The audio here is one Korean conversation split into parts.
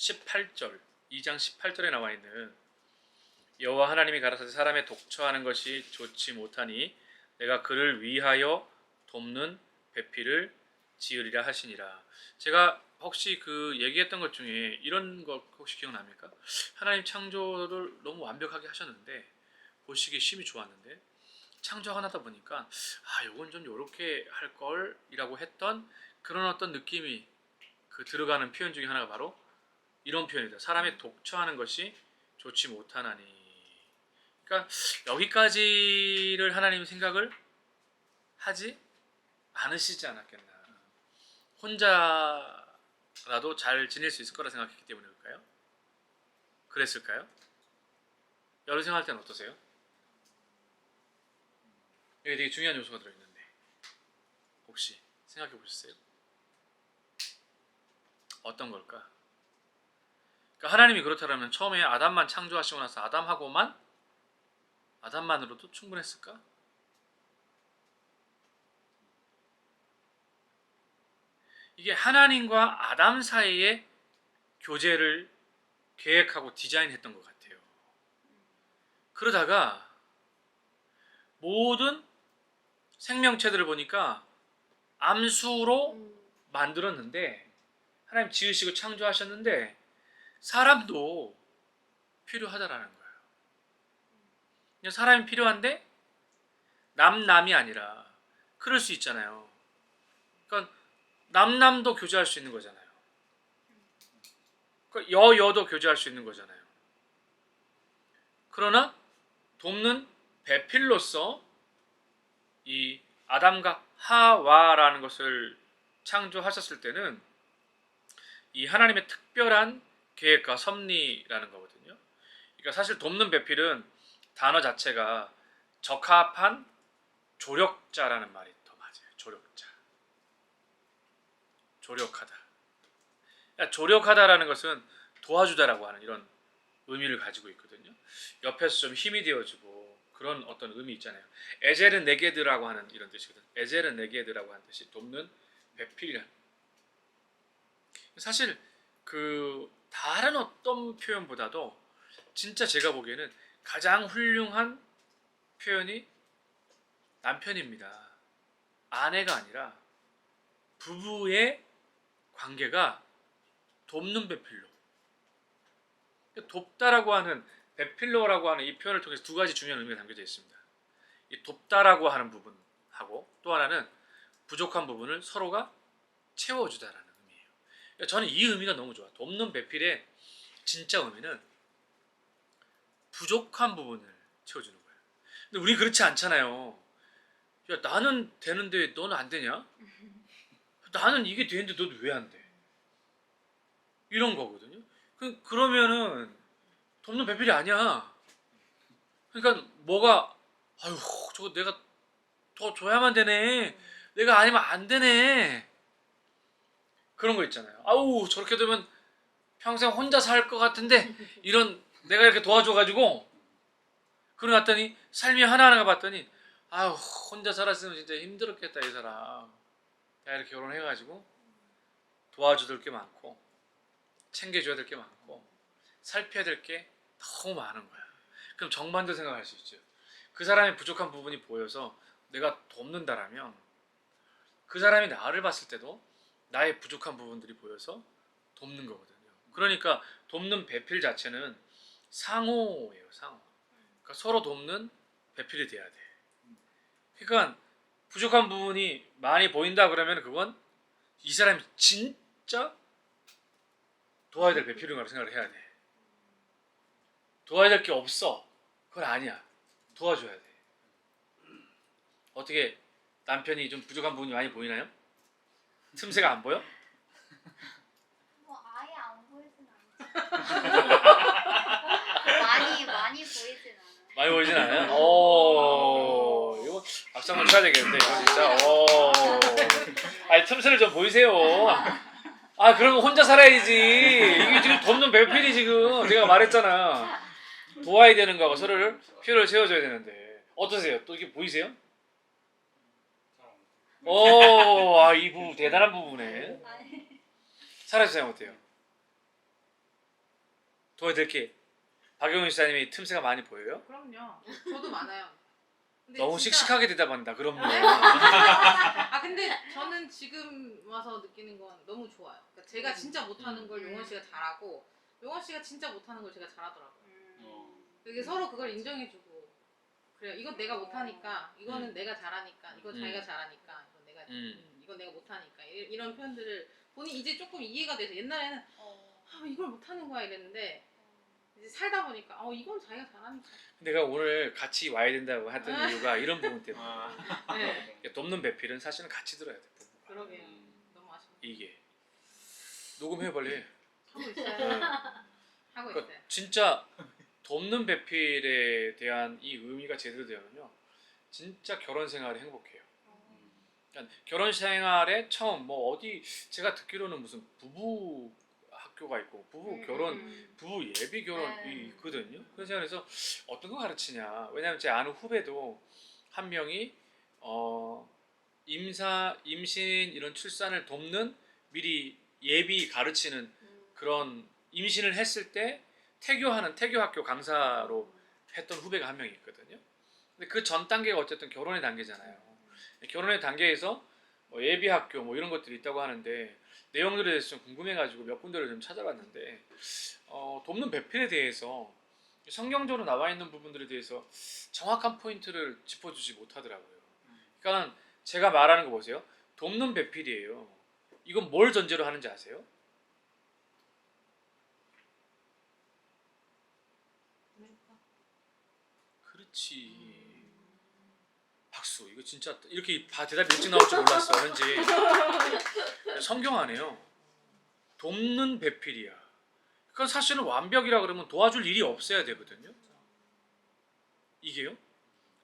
18절, 2장 18절에 나와 있는 여호와 하나님이 가라사대 사람의 독처하는 것이 좋지 못하니 내가 그를 위하여 돕는 배필을 지으리라 하시니라. 제가 혹시 그 얘기했던 것 중에 이런 거 혹시 기억납니까? 하나님 창조를 너무 완벽하게 하셨는데 보시기에 심히 좋았는데 창조하고 나다 보니까 요건 좀 요렇게 할 걸이라고 했던 그런 어떤 느낌이 그 들어가는 표현 중에 하나가 바로 이런 표현이다. 사람의 독처하는 것이 좋지 못하나니. 그러니까 여기까지를 하나님 생각을 하지 않으시지 않았겠나. 혼자라도 잘 지낼 수 있을 거라 생각했기 때문일까요? 그랬을까요? 여러분 생각할 때는 어떠세요? 여기 되게 중요한 요소가 들어있는데 혹시 생각해 보셨어요? 어떤 걸까? 그러니까 하나님이 그렇다면 처음에 아담만 창조하시고 나서 아담만으로도 충분했을까? 이게 하나님과 아담 사이의 교제를 계획하고 디자인했던 것 같아요. 그러다가 모든 생명체들을 보니까 암수로 만들었는데 하나님 지으시고 창조하셨는데 사람도 필요하다라는 거예요. 사람이 필요한데 남남이 아니라 그럴 수 있잖아요. 그러니까 남남도 교제할 수 있는 거잖아요. 그러니까 여여도 교제할 수 있는 거잖아요. 그러나 돕는 배필로서 이 아담과 하와라는 것을 창조하셨을 때는 이 하나님의 특별한 계획과 섭리라는 거거든요. 그러니까 사실 돕는 배필은 단어 자체가 적합한 조력자라는 말이 더 맞아요. 조력자. 조력하다. 그러니까 조력하다라는 것은 도와주다라고 하는 이런 의미를 가지고 있거든요. 옆에서 좀 힘이 되어주고 그런 어떤 의미 있잖아요. 에젤은 네게드라고 하는 이런 뜻이거든. 에젤은 네게드라고 하는 뜻이 돕는 배필이라는. 사실 그 다른 어떤 표현보다도 진짜 제가 보기에는 가장 훌륭한 표현이 남편입니다. 아내가 아니라 부부의 관계가 돕는 배필로. 돕다라고 하는 배필로라고 하는 이 표현을 통해서 두 가지 중요한 의미가 담겨져 있습니다. 이 돕다라고 하는 부분하고 또 하나는 부족한 부분을 서로가 채워주다라는 의미예요. 그러니까 저는 이 의미가 너무 좋아. 돕는 배필의 진짜 의미는 부족한 부분을 채워주는 거예요. 근데 우리 그렇지 않잖아요. 야, 나는 되는데 너는 안 되냐? 나는 이게 되는데 너는 왜 안 돼? 이런 거거든요. 그러면은 돕는 배필이 아니야. 그러니까 뭐가 아유 저거 내가 더 줘야만 되네. 내가 아니면 안 되네. 그런 거 있잖아요. 아우 저렇게 되면 평생 혼자 살 것 같은데 이런 내가 이렇게 도와줘가지고 그러고 났더니 삶이 하나하나가 봤더니 아우 혼자 살았으면 진짜 힘들었겠다 이 사람. 내가 이렇게 결혼해가지고 도와줘야 될 게 많고 챙겨줘야 될 게 많고 살펴야 될 게 너무 많은 거야. 그럼 정반대 생각할 수 있죠. 그 사람의 부족한 부분이 보여서 내가 돕는다라면 그 사람이 나를 봤을 때도 나의 부족한 부분들이 보여서 돕는 거거든요. 그러니까 돕는 배필 자체는 상호예요, 상호. 그러니까 서로 돕는 배필이 돼야 돼. 그러니까 부족한 부분이 많이 보인다 그러면 그건 이 사람이 진짜 도와야 될 배필인 거라고 생각을 해야 돼. 도와야 될 게 없어. 그건 아니야. 도와줘야 돼. 어떻게 남편이 좀 부족한 부분이 많이 보이나요? 틈새가 안 보여? 뭐 아예 안 보이진 않죠. 많이 보이진 않아요. 많이 보이진 않아요? 이거 박수 한번 쳐야 되겠는데 이거 진짜. 아니 틈새를 좀 보이세요. 그러면 혼자 살아야지. 이게 지금 돕는 배필이 지금 제가 말했잖아. 도와야 되는 거하고 서로를 필요를 채워줘야 되는데 어떠세요? 또 이게 보이세요? 이 부분 대단한 부분에 살아주세요 어때요? 도와드릴게. 박영훈 시사님이 틈새가 많이 보여요? 그럼요. 저도 많아요. 근데 너무 진짜- 씩씩하게 대답한다. 그럼요. 아 근데 저는 지금 와서 느끼는 건 너무 좋아요. 그러니까 제가 진짜 못하는 걸 용원 씨가 잘하고 용원 씨가 진짜 못하는 걸 제가 잘하더라고요. 그게 서로 그걸 인정해주고 그래요. 이건 내가 못하니까 이거는 내가 잘하니까 이건 자기가 잘하니까 이건 내가 이건 내가 못하니까 이런 표현들을 본인 이제 조금 이해가 돼서 옛날에는 이걸 못하는 거야 이랬는데 이제 살다 보니까 이건 자기가 잘하니까. 내가 오늘 같이 와야 된다고 했던 이유가 이런 부분 때문에. 네. 돕는 배필은 사실은 같이 들어야 돼. 부부가. 그러게요. 너무 아쉽네. 이게 녹음해 빨리. 하고 있어요. 하고 그러니까 있어요. 진짜 돕는 배필에 대한 이 의미가 제대로 되면요, 진짜 결혼 생활이 행복해요. 그러니까 결혼 생활에 처음 뭐 어디 제가 듣기로는 무슨 부부 학교가 있고 부부 결혼 부부 예비 결혼이 있거든요. 그래서 어떤 거 가르치냐? 왜냐하면 제 아는 후배도 한 명이 임신 이런 출산을 돕는 미리 예비 가르치는 그런 임신을 했을 때 태교하는 태교 학교 강사로 했던 후배가 한 명 있거든요. 근데 그 전 단계가 어쨌든 결혼의 단계잖아요. 결혼의 단계에서 예비 학교 뭐 이런 것들이 있다고 하는데 내용들에 대해서 좀 궁금해가지고 몇 군데를 좀 찾아봤는데 돕는 배필에 대해서 성경적으로 나와 있는 부분들에 대해서 정확한 포인트를 짚어주지 못하더라고요. 그러니까 제가 말하는 거 보세요. 돕는 배필이에요. 이건 뭘 전제로 하는지 아세요? 그렇지. 박수. 이거 진짜 이렇게 대답이 일찍 나올 줄 몰랐어. 왠지 성경 안에요. 돕는 배필이야. 그건 사실은 완벽이라 그러면 도와줄 일이 없어야 되거든요. 이게요?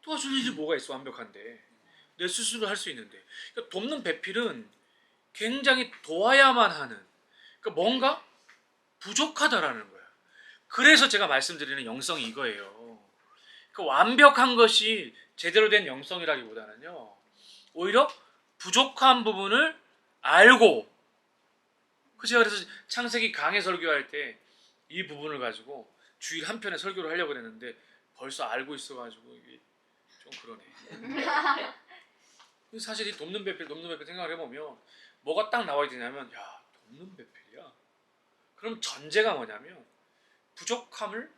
도와줄 일이 뭐가 있어 완벽한데. 내 스스로 할 수 있는데. 그러니까 돕는 배필은 굉장히 도와야만 하는. 그러니까 뭔가 부족하다라는 거야. 그래서 제가 말씀드리는 영성이 이거예요. 그 완벽한 것이 제대로 된 영성이라기보다는요, 오히려 부족한 부분을 알고, 제가 그래서 창세기 강해 설교할 때 이 부분을 가지고 주일 한 편에 설교를 하려고 그랬는데 벌써 알고 있어가지고 이게 좀 그러네. 사실 이 돕는 배필 생각을 해보면 뭐가 딱 나와야 되냐면, 야, 돕는 배필이야. 그럼 전제가 뭐냐면 부족함을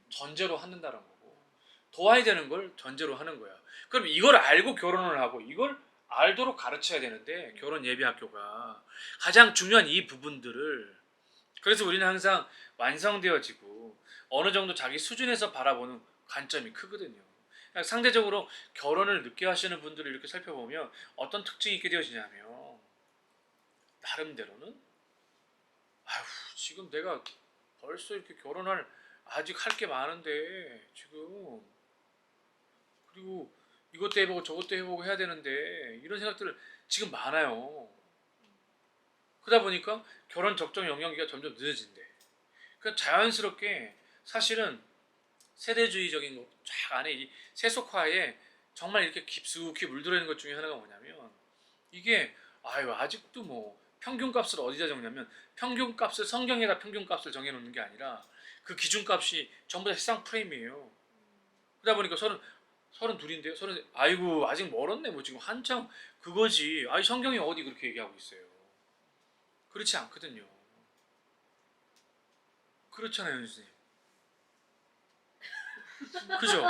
전제로 한다는 거고 도와야 되는 걸 전제로 하는 거야. 그럼 이걸 알고 결혼을 하고 이걸 알도록 가르쳐야 되는데 결혼 예비 학교가 가장 중요한 이 부분들을, 그래서 우리는 항상 완성되어지고 어느 정도 자기 수준에서 바라보는 관점이 크거든요. 상대적으로 결혼을 늦게 하시는 분들을 이렇게 살펴보면 어떤 특징이 있게 되어지냐면, 나름대로는 아휴 지금 내가 벌써 이렇게 결혼할 아직 할 게 많은데 지금, 그리고 이것도 해보고 저것도 해보고 해야 되는데 이런 생각들을 지금 많아요. 그러다 보니까 결혼 적정 연령기가 점점 늦어진대. 그러니까 자연스럽게 사실은 세대주의적인 거 쫙 안에 이 세속화에 정말 이렇게 깊숙이 물들어 있는 것 중에 하나가 뭐냐면, 이게 아직도 뭐 평균값을 어디다 적냐면 평균값을 성경에다 평균값을 정해놓는 게 아니라 그 기준값이 전부 다 세상 프레임이에요. 그러다 보니까 서른 둘인데요. 아이고 아직 멀었네. 뭐 지금 한창 그거지. 성경이 어디 그렇게 얘기하고 있어요. 그렇지 않거든요. 그렇잖아요, 교수님. 그죠?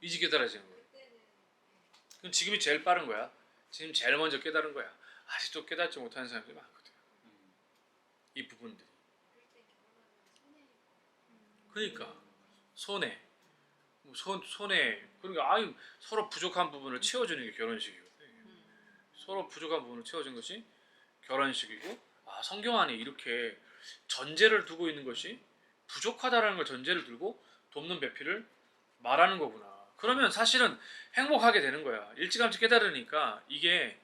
이제 깨달아지는 거예요. 그럼 지금이 제일 빠른 거야. 지금 제일 먼저 깨달은 거야. 아직도 깨닫지 못하는 사람들이 많거든. 이 부분들이. 그러니까 손해. 그러니까 서로 부족한 부분을 채워주는 게 결혼식이거든. 서로 부족한 부분을 채워주는 것이 결혼식이고, 성경 안에 이렇게 전제를 두고 있는 것이 부족하다라는 걸 전제를 들고 돕는 배필을 말하는 거구나. 그러면 사실은 행복하게 되는 거야. 일찌감치 깨달으니까 이게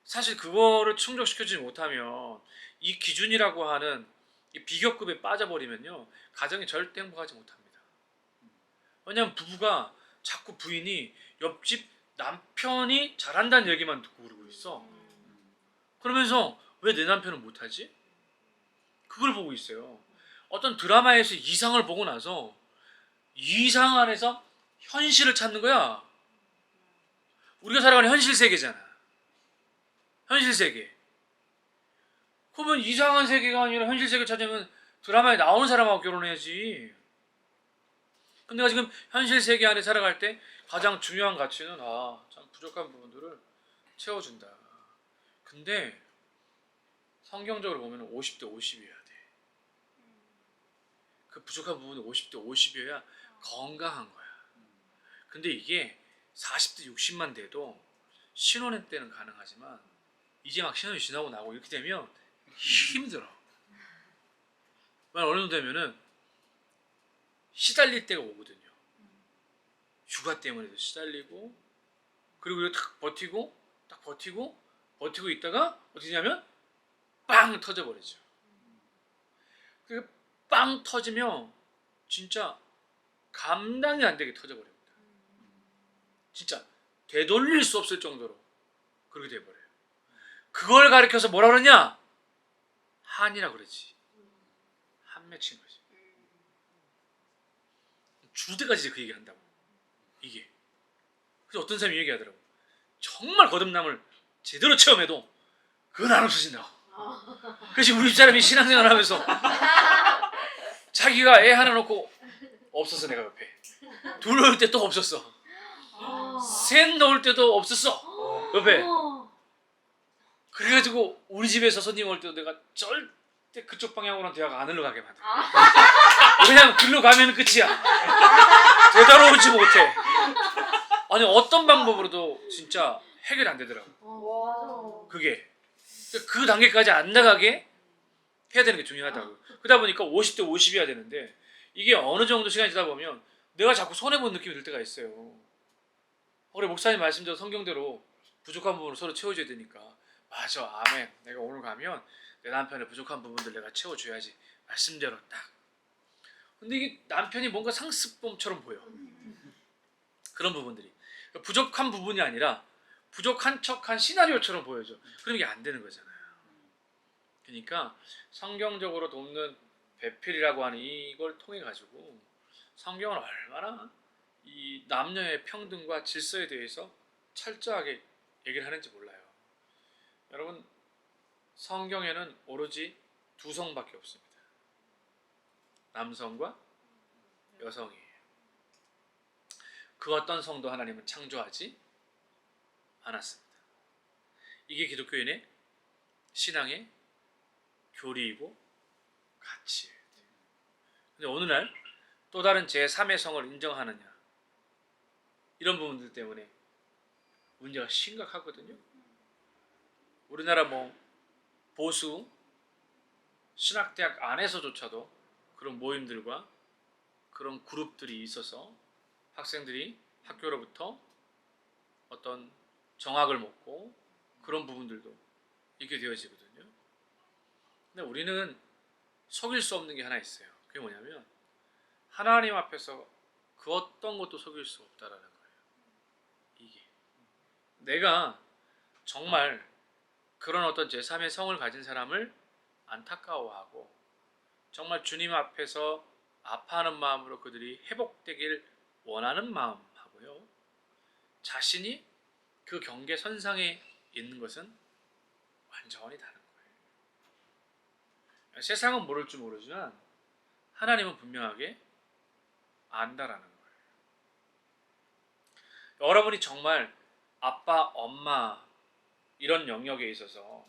사실 그거를 충족시켜주지 못하면 이 기준이라고 하는 이 비교급에 빠져버리면요, 가정이 절대 행복하지 못합니다. 왜냐하면 부부가 자꾸 부인이 옆집 남편이 잘한다는 얘기만 듣고 그러고 있어. 그러면서 왜 내 남편은 못하지? 그걸 보고 있어요. 어떤 드라마에서 이상을 보고 나서 이상 안에서 현실을 찾는 거야. 우리가 살아가는 현실 세계잖아. 현실 세계. 그러면 이상한 세계가 아니라 현실 세계 찾으면 드라마에 나오는 사람하고 결혼해야지. 근데 내가 지금 현실 세계 안에 살아갈 때 가장 중요한 가치는 참 부족한 부분들을 채워준다. 근데 성경적으로 보면 50대 50이어야 돼. 그 부족한 부분이 50대 50이어야 건강한 거야. 근데 이게 40대 60만 돼도 신혼의 때는 가능하지만 이제 막 신혼이 지나고 나고 이렇게 되면 힘들어. 어느 정도 되면은 시달릴 때가 오거든요. 휴가 때문에도 시달리고 그리고 딱 버티고 있다가 어떻게 되냐면 빵 터져버리죠. 그 빵 터지면 진짜 감당이 안 되게 터져버립니다. 진짜 되돌릴 수 없을 정도로 그렇게 돼버려요. 그걸 가리켜서 뭐라 그러냐? 한이라 그러지. 한 맺힌 거지. 죽을 때까지 그 얘기 한다고. 이게. 그래서 어떤 사람이 얘기하더라고. 정말 거듭남을 제대로 체험해도 그건 안 없어진다고. 그래서 우리 집사람이 신앙생활 하면서 자기가 애 하나 놓고 없었어. 내가 옆에 둘 놓을 때 또 없었어. 셋 놓을 때도 없었어. 옆에. 그래가지고 우리 집에서 손님 올 때도 내가 절대 그쪽 방향으로는 대화가 안 흘러가게 만들어. 그냥 글로 가면 끝이야. 되돌아오지 못해. 아니 어떤 방법으로도 진짜 해결이 안 되더라고. 그게 그 단계까지 안 나가게 해야 되는 게 중요하다고. 그러다 보니까 50대 50이어야 되는데 이게 어느 정도 시간이 지나다 보면 내가 자꾸 손해본 느낌이 들 때가 있어요. 그래 목사님 말씀대로 성경대로 부족한 부분을 서로 채워줘야 되니까 맞아 아멘. 내가 오늘 가면 내 남편의 부족한 부분들 내가 채워줘야지 말씀대로 딱. 근데 이게 남편이 뭔가 상습범처럼 보여. 그런 부분들이 부족한 부분이 아니라 부족한 척한 시나리오처럼 보여져. 그런 게 안 되는 거잖아요. 그러니까 성경적으로 돕는 배필이라고 하는 이걸 통해 가지고 성경은 얼마나 이 남녀의 평등과 질서에 대해서 철저하게 얘기를 하는지 몰라요. 여러분 성경에는 오로지 두 성밖에 없습니다. 남성과 여성이에요. 그 어떤 성도 하나님은 창조하지 않았습니다. 이게 기독교인의 신앙의 교리이고 가치예요. 근데 오늘날 또 다른 제3의 성을 인정하느냐 이런 부분들 때문에 문제가 심각하거든요. 우리나라 보수 신학대학 안에서조차도 그런 모임들과 그런 그룹들이 있어서 학생들이 학교로부터 어떤 정학을 먹고 그런 부분들도 있게 되어지거든요. 근데 우리는 속일 수 없는 게 하나 있어요. 그게 뭐냐면 하나님 앞에서 그 어떤 것도 속일 수 없다라는 거예요. 이게 내가 정말 그런 어떤 제3의 성을 가진 사람을 안타까워하고 정말 주님 앞에서 아파하는 마음으로 그들이 회복되길 원하는 마음하고요. 자신이 그 경계선상에 있는 것은 완전히 다른 거예요. 세상은 모를 줄 모르지만 하나님은 분명하게 안다라는 거예요. 여러분이 정말 아빠, 엄마 이런 영역에 있어서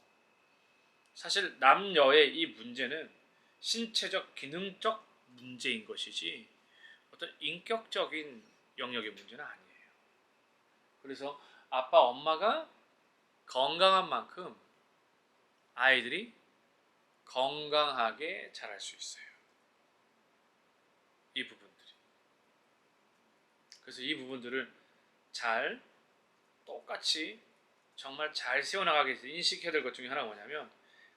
사실 남녀의 이 문제는 신체적, 기능적 문제인 것이지 어떤 인격적인 영역의 문제는 아니에요. 그래서 아빠, 엄마가 건강한 만큼 아이들이 건강하게 자랄 수 있어요. 이 부분들이. 그래서 이 부분들을 잘 똑같이 정말 잘 세워나가기 위해서 인식해야 될 것 중에 하나가 뭐냐면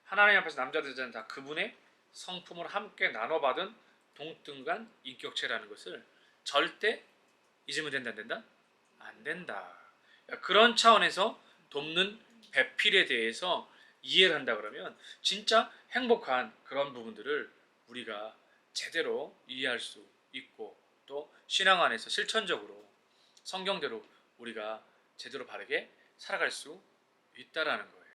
하나님 앞에서 남자들 여자는 다 그분의 성품을 함께 나눠받은 동등한 인격체라는 것을 절대 잊으면 된다 안 된다? 안 된다. 그런 차원에서 돕는 배필에 대해서 이해를 한다 그러면 진짜 행복한 그런 부분들을 우리가 제대로 이해할 수 있고 또 신앙 안에서 실천적으로 성경대로 우리가 제대로 바르게 살아갈 수 있다라는 거예요.